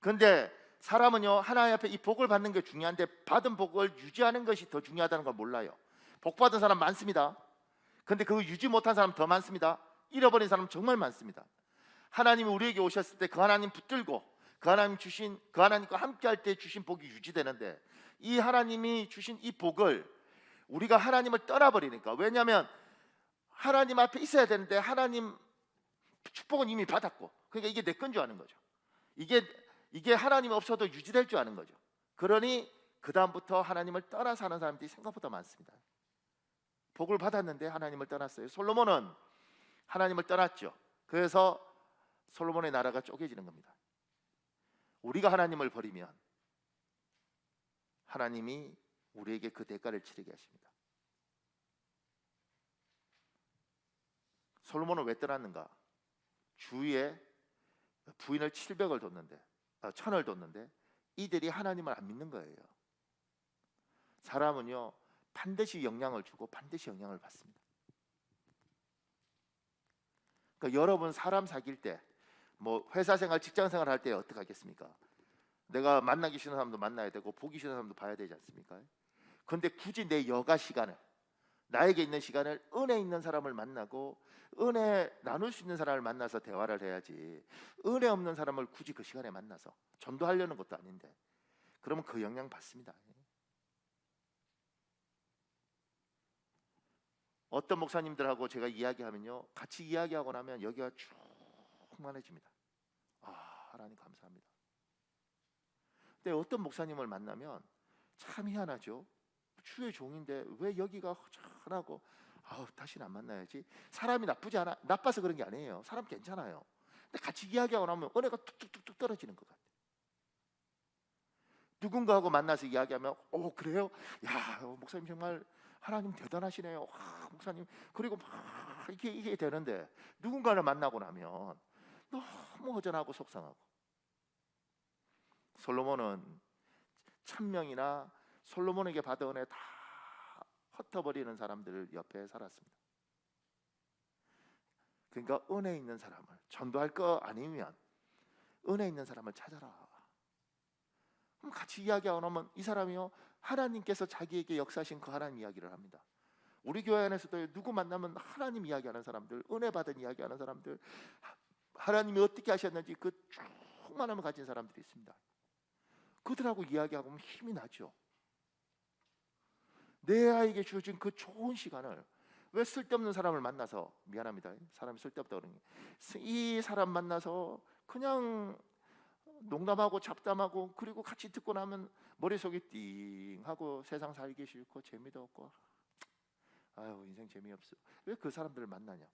그런데 사람은요, 하나님 앞에 이 복을 받는 게 중요한데 받은 복을 유지하는 것이 더 중요하다는 걸 몰라요. 복 받은 사람 많습니다. 그런데 그거 유지 못한 사람 더 많습니다. 잃어버린 사람 정말 많습니다. 하나님이 우리에게 오셨을 때 그 하나님 붙들고 그 하나님과 함께 할 때 주신 복이 유지되는데, 이 하나님이 주신 이 복을 우리가 하나님을 떠나버리니까, 왜냐하면 하나님 앞에 있어야 되는데 하나님 축복은 이미 받았고, 그러니까 이게 내 건 줄 아는 거죠. 이게 하나님 없어도 유지될 줄 아는 거죠. 그러니 그 다음부터 하나님을 떠나 사는 사람들이 생각보다 많습니다. 복을 받았는데 하나님을 떠났어요. 솔로몬은 하나님을 떠났죠. 그래서 솔로몬의 나라가 쪼개지는 겁니다. 우리가 하나님을 버리면 하나님이 우리에게 그 대가를 치르게 하십니다. 솔로몬은 왜 떠났는가? 주위에 부인을 700을 뒀는데 1000을 뒀는데 이들이 하나님을 안 믿는 거예요. 사람은요, 반드시 영향을 주고 반드시 영향을 받습니다. 그러니까 여러분 사람 사귈 때, 뭐 회사 생활, 직장 생활 할 때 어떻게 하겠습니까? 내가 만나기 싫은 사람도 만나야 되고 보기 싫은 사람도 봐야 되지 않습니까? 그런데 굳이 내 여가 시간을, 나에게 있는 시간을 은혜 있는 사람을 만나고 은혜 나눌 수 있는 사람을 만나서 대화를 해야지, 은혜 없는 사람을 굳이 그 시간에 만나서 전도하려는 것도 아닌데 그러면 그 영향 받습니다. 어떤 목사님들하고 제가 이야기하면요, 같이 이야기하고 나면 여기가 충만해집니다. 하나님 감사합니다. 근데 어떤 목사님을 만나면 참 희한하죠. 주의 종인데 왜 여기가 허전하고, 다시는 안 만나야지. 사람이 나빠서 그런 게 아니에요. 사람 괜찮아요. 근데 같이 이야기하고 나면 은혜가 툭툭툭툭 떨어지는 것 같아요. 누군가하고 만나서 이야기하면 그래요? 야, 목사님 정말 하나님 대단하시네요. 목사님. 그리고 막 이게 되는데 누군가를 만나고 나면 너무 허전하고 속상하고. 솔로몬은 1000명이나 솔로몬에게 받은 은혜 다 흩어버리는 사람들 옆에 살았습니다. 그러니까 은혜 있는 사람을, 전도할 거 아니면 은혜 있는 사람을 찾아라. 그럼 같이 이야기하고 나면 이 사람이요, 하나님께서 자기에게 역사하신 그 하나님 이야기를 합니다. 우리 교회 안에서도 누구 만나면 하나님 이야기하는 사람들, 은혜 받은 이야기하는 사람들, 하나님이 어떻게 하셨는지 그 충만함을 가진 사람들이 있습니다. 그들하고 이야기하고 힘이 나죠. 내 아이에게 주어진 그 좋은 시간을 왜 쓸데없는 사람을 만나서, 미안합니다, 사람이 쓸데없다 그러는 게, 이 사람 만나서 그냥 농담하고 잡담하고 그리고 같이 듣고 나면 머릿속이 띵하고 세상 살기 싫고 재미도 없고, 인생 재미없어. 왜 그 사람들을 만나냐?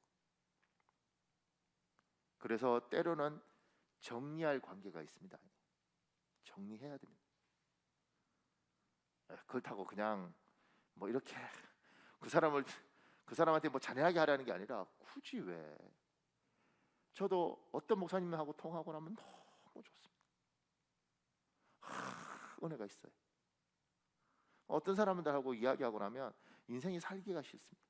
그래서 때로는 정리할 관계가 있습니다. 정리해야 됩니다. 그렇다고 그냥 뭐 이렇게 그 사람한테 뭐 잔인하게 하라는 게 아니라, 굳이 왜? 저도 어떤 목사님하고 통하고 나면 너무 좋습니다. 은혜가 있어요. 어떤 사람들하고 이야기하고 나면 인생이 살기가 싫습니다.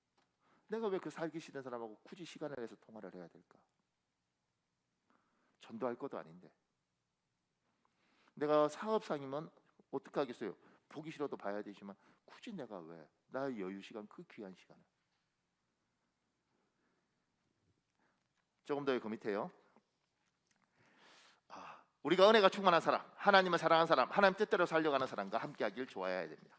내가 왜 그 살기 싫은 사람하고 굳이 시간을 내서 통화를 해야 될까? 전도할 것도 아닌데. 내가 사업상이면 어떻게 하겠어요? 보기 싫어도 봐야 되지만 굳이 내가 왜 나의 여유 시간, 그 귀한 시간을 조금 더 그 밑에요. 우리가 은혜가 충만한 사람, 하나님을 사랑하는 사람, 하나님 뜻대로 살려가는 사람과 함께하길 좋아해야 됩니다.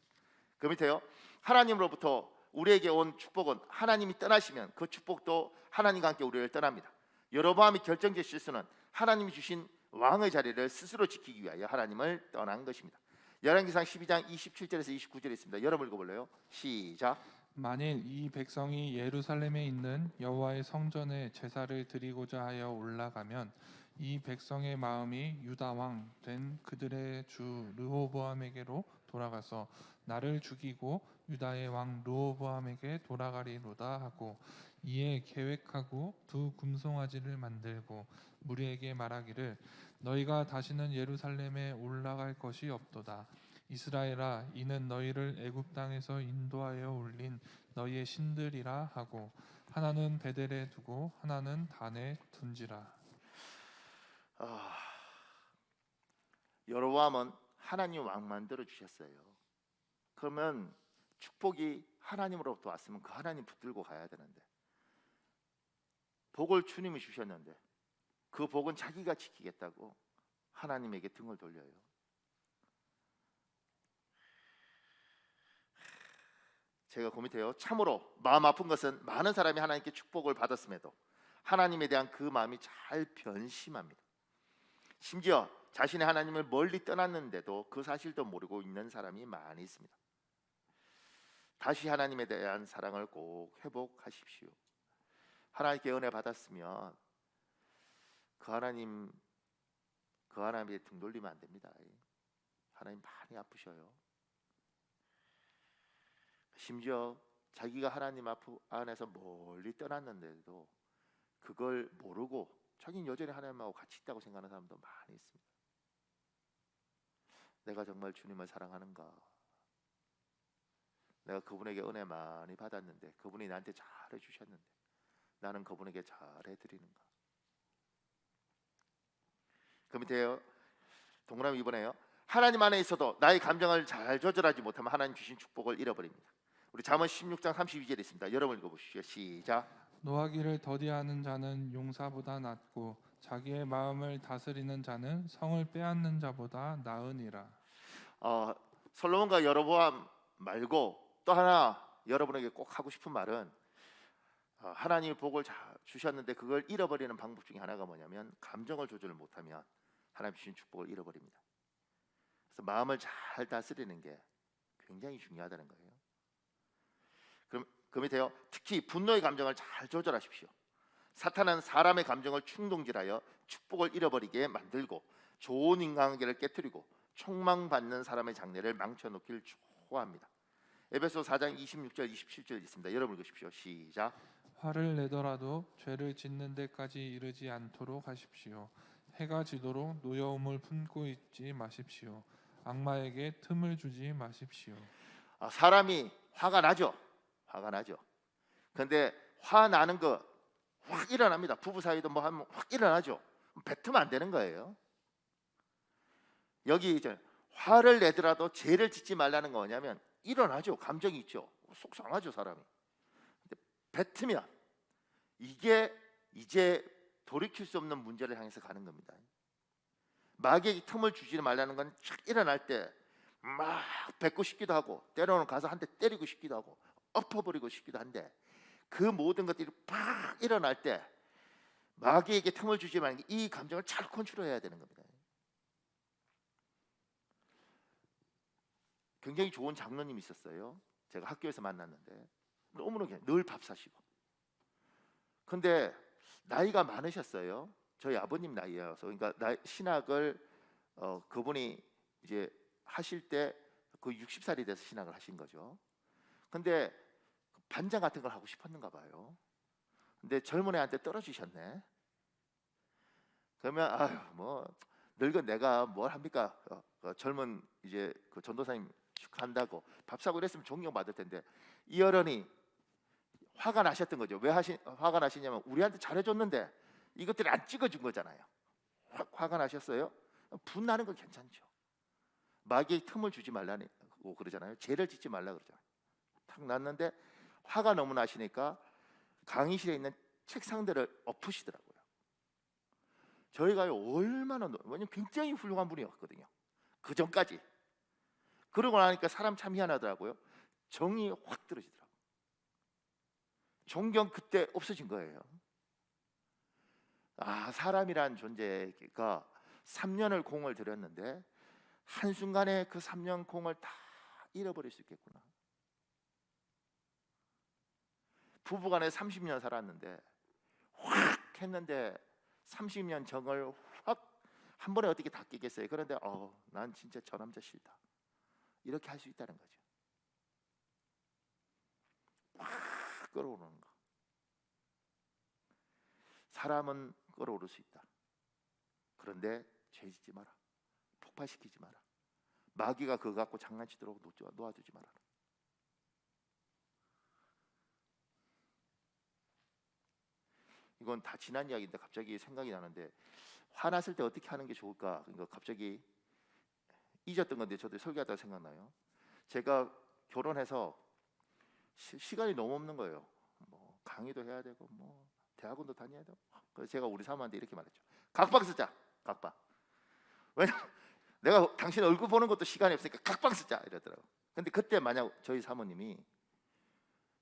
그 밑에요. 하나님으로부터 우리에게 온 축복은 하나님이 떠나시면 그 축복도 하나님과 함께 우리를 떠납니다. 여로보암이 결정적 실수는 하나님이 주신 왕의 자리를 스스로 지키기 위하여 하나님을 떠난 것입니다. 열왕기상 12장 27절에서 29절에 있습니다. 여러분 읽어볼래요? 시작. 만일 이 백성이 예루살렘에 있는 여호와의 성전에 제사를 드리고자 하여 올라가면 이 백성의 마음이 유다 왕 된 그들의 주 르호보암에게로 돌아가서 나를 죽이고 유다의 왕 르호보암에게 돌아가리로다 하고 이에 계획하고 두 금송아지를 만들고 무리에게 말하기를 너희가 다시는 예루살렘에 올라갈 것이 없도다. 이스라엘아, 이는 너희를 애굽 땅에서 인도하여 올린 너희의 신들이라 하고 하나는 베델에 두고 하나는 단에 둔지라. 여로보암은 하나님 왕 만들어 주셨어요. 그러면 축복이 하나님으로부터 왔으면 그 하나님 붙들고 가야 되는데, 복을 주님이 주셨는데 그 복은 자기가 지키겠다고 하나님에게 등을 돌려요. 제가 고민해요. 참으로 마음 아픈 것은 많은 사람이 하나님께 축복을 받았음에도 하나님에 대한 그 마음이 잘 변심합니다. 심지어 자신의 하나님을 멀리 떠났는데도 그 사실도 모르고 있는 사람이 많이 있습니다. 다시 하나님에 대한 사랑을 꼭 회복하십시오. 하나님께 은혜 받았으면 그 하나님에 등 돌리면 안 됩니다. 하나님 많이 아프셔요. 심지어 자기가 하나님 안에서 멀리 떠났는데도 그걸 모르고 자기는 여전히 하나님하고 같이 있다고 생각하는 사람도 많이 있습니다. 내가 정말 주님을 사랑하는가? 내가 그분에게 은혜 많이 받았는데, 그분이 나한테 잘해 주셨는데 나는 그분에게 잘해 드리는가? 그 밑에요. 동그라미 2번에요. 하나님 안에 있어도 나의 감정을 잘 조절하지 못하면 하나님 주신 축복을 잃어버립니다. 우리 잠언 16장 32절에 있습니다. 여러분 읽어보십시오. 시작. 노하기를 더디하는 자는 용사보다 낫고 자기의 마음을 다스리는 자는 성을 빼앗는 자보다 나으니라. 솔로몬과 여로보암 말고 또 하나 여러분에게 꼭 하고 싶은 말은, 하나님이 복을 주셨는데 그걸 잃어버리는 방법 중에 하나가 뭐냐면 감정을 조절을 못하면 하나님 주신 축복을 잃어버립니다. 그래서 마음을 잘 다스리는 게 굉장히 중요하다는 거예요. 그럼 그 밑에요. 특히 분노의 감정을 잘 조절하십시오. 사탄은 사람의 감정을 충동질하여 축복을 잃어버리게 만들고 좋은 인간관계를 깨뜨리고 촉망받는 사람의 장래를 망쳐놓길 좋아합니다. 에베소 4장 26절 27절 있습니다. 여러분 읽으십시오. 시작. 화를 내더라도 죄를 짓는 데까지 이르지 않도록 하십시오. 해가 지도록 노여움을 품고 있지 마십시오. 악마에게 틈을 주지 마십시오. 사람이 화가 나죠. 근데 화 나는 거 확 일어납니다. 부부 사이도 뭐 하면 확 일어나죠. 뱉으면 안 되는 거예요. 여기 이제 화를 내더라도 죄를 짓지 말라는 거 뭐냐면 일어나죠. 감정이 있죠. 속상하죠, 사람이. 근데 뱉으면 이게 이제 돌이킬 수 없는 문제를 향해서 가는 겁니다. 마귀에게 틈을 주지 말라는 건 쫙 일어날 때 막 뱉고 싶기도 하고 때로는 가서 한 대 때리고 싶기도 하고 엎어버리고 싶기도 한데, 그 모든 것들이 팍 일어날 때 마귀에게 틈을 주지 말고 이 감정을 잘 컨트롤해야 되는 겁니다. 굉장히 좋은 장로님이 있었어요. 제가 학교에서 만났는데 너무나 늘 밥 사시고, 근데 나이가 많으셨어요. 저희 아버님 나이여서. 그러니까 신학을 그분이 이제 하실 때 거의 60살이 돼서 신학을 하신 거죠. 근데 반장 같은 걸 하고 싶었는가 봐요. 근데 젊은 애한테 떨어지셨네. 그러면 뭐 늙은 내가 뭘 합니까? 젊은 이제 그 전도사님 축하한다고 밥 사고 이랬으면 존경받을 텐데, 이 어른이 화가 나셨던 거죠. 왜 화가 나시냐면 우리한테 잘해줬는데 이것들이 안 찍어준 거잖아요. 화가 나셨어요? 분나는 건 괜찮죠. 마귀의 틈을 주지 말라고 그러잖아요. 죄를 짓지 말라 그러잖아요. 탁 났는데 화가 너무 나시니까 강의실에 있는 책상들을 엎으시더라고요. 저희가 얼마나 왜냐면 굉장히 훌륭한 분이었거든요. 그 전까지. 그러고 나니까 사람 참 희한하더라고요. 정이 확 떨어지더라고요. 존경 그때 없어진 거예요. 사람이란 존재가 3년을 공을 들였는데 한순간에 그 3년 공을 다 잃어버릴 수 있겠구나. 부부간에 30년 살았는데 확 했는데 30년 정을 확 한 번에 어떻게 다 깨겠어요. 그런데 난 진짜 저 남자 싫다. 이렇게 할 수 있다는 거죠. 확 끌어오르는 거. 사람은 끌어오를 수 있다. 그런데 죄짓지 마라. 폭발시키지 마라. 마귀가 그거 갖고 장난치도록 놓아두지 마라. 이건 다 지난 이야기인데 갑자기 생각이 나는데, 화났을 때 어떻게 하는 게 좋을까? 그러니까 갑자기 잊었던 건데 저도 설교하다가 생각나요. 제가 결혼해서 시간이 너무 없는 거예요. 뭐 강의도 해야 되고 뭐 대학원도 다녀야 되고. 그래서 제가 우리 사모한테 이렇게 말했죠. 각방 쓰자. 각방. 왜냐면 내가 당신 얼굴 보는 것도 시간이 없으니까 각방 쓰자 이러더라고. 근데 그때 만약 저희 사모님이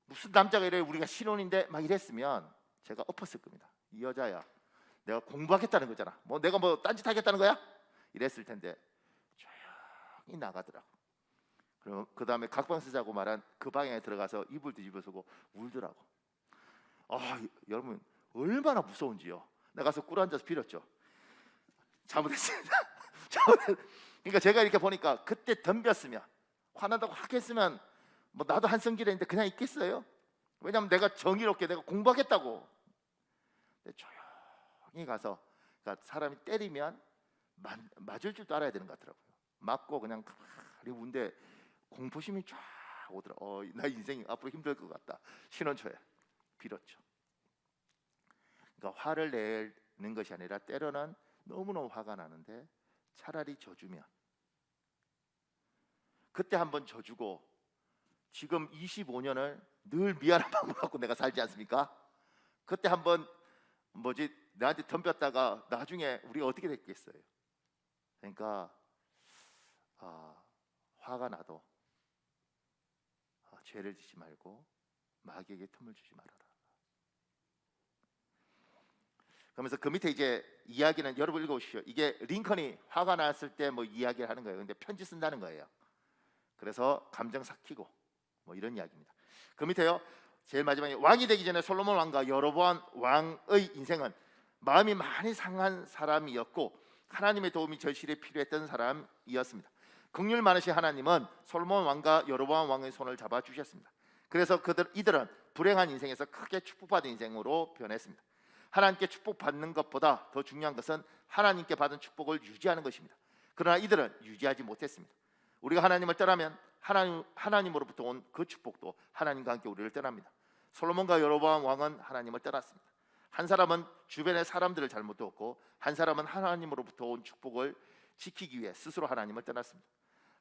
무슨 남자가 이래 우리가 신혼인데 막 이랬으면 제가 엎었을 겁니다. 이 여자야, 내가 공부하겠다는 거잖아. 뭐 내가 뭐 딴짓 하겠다는 거야? 이랬을 텐데 조용히 나가더라고. 그럼 그 다음에 각방 쓰자고 말한 그 방에 들어가서 이불 뒤집어 쓰고 울더라고. 여러분 얼마나 무서운지요. 내가 가서 꿇어 앉아서 빌었죠. 잘못했습니다. 그러니까 제가 이렇게 보니까 그때 덤볐으면, 화난다고 확 했으면 뭐 나도 한성질했는데 그냥 있겠어요? 왜냐하면 내가 정의롭게 내가 공부하겠다고. 근데 조용히 가서, 그러니까 사람이 때리면 맞을 줄도 알아야 되는 것 같더라고요. 맞고 그냥 가만히 운데 공포심이 쫙 오더라. 나 인생이 앞으로 힘들 것 같다. 신혼초에 빌었죠. 그러니까 화를 내는 것이 아니라 때로는 너무너무 화가 나는데 차라리 져주면, 그때 한번 져주고 지금 25년을 늘 미안한 마음을 갖고 내가 살지 않습니까? 그때 한번 나한테 덤볐다가 나중에 우리가 어떻게 됐겠어요? 그러니까 화가 나도 죄를 짓지 말고 마귀에게 틈을 주지 말아라. 그러면서 그 밑에 이제 이야기는 여러분 읽어보십시오. 이게 링컨이 화가 났을 때 뭐 이야기를 하는 거예요. 근데 편지 쓴다는 거예요. 그래서 감정 삭히고 뭐 이런 이야기입니다. 그 밑에요. 제일 마지막에 왕이 되기 전에 솔로몬 왕과 여로보암 왕의 인생은 마음이 많이 상한 사람이었고 하나님의 도움이 절실히 필요했던 사람이었습니다. 긍휼 많으신 하나님은 솔로몬 왕과 여로보암 왕의 손을 잡아 주셨습니다. 그래서 이들은 불행한 인생에서 크게 축복받은 인생으로 변했습니다. 하나님께 축복받는 것보다 더 중요한 것은 하나님께 받은 축복을 유지하는 것입니다. 그러나 이들은 유지하지 못했습니다. 우리가 하나님을 떠나면 하나님으로부터 온 그 축복도 하나님과 함께 우리를 떠납니다. 솔로몬과 여로보암 왕은 하나님을 떠났습니다. 한 사람은 주변의 사람들을 잘못 두었고 한 사람은 하나님으로부터 온 축복을 지키기 위해 스스로 하나님을 떠났습니다.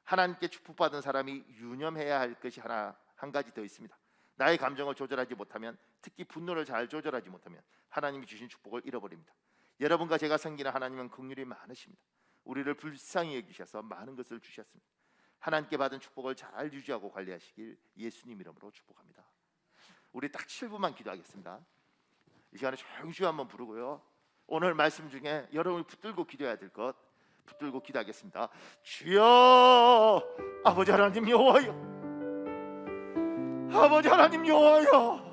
하나님께 축복받은 사람이 유념해야 할 것이 한 가지 더 있습니다. 나의 감정을 조절하지 못하면, 특히 분노를 잘 조절하지 못하면 하나님이 주신 축복을 잃어버립니다. 여러분과 제가 섬기는 하나님은 긍휼이 많으십니다. 우리를 불쌍히 여기셔서 많은 것을 주셨습니다. 하나님께 받은 축복을 잘 유지하고 관리하시길 예수님 이름으로 축복합니다. 우리 딱 7분만 기도하겠습니다. 이 시간에 조용히 주여 한번 부르고요. 오늘 말씀 중에 여러분이 붙들고 기도해야 될 것 붙들고 기도하겠습니다. 주여, 아버지 하나님 여호와여, 아버지 하나님 여호와여,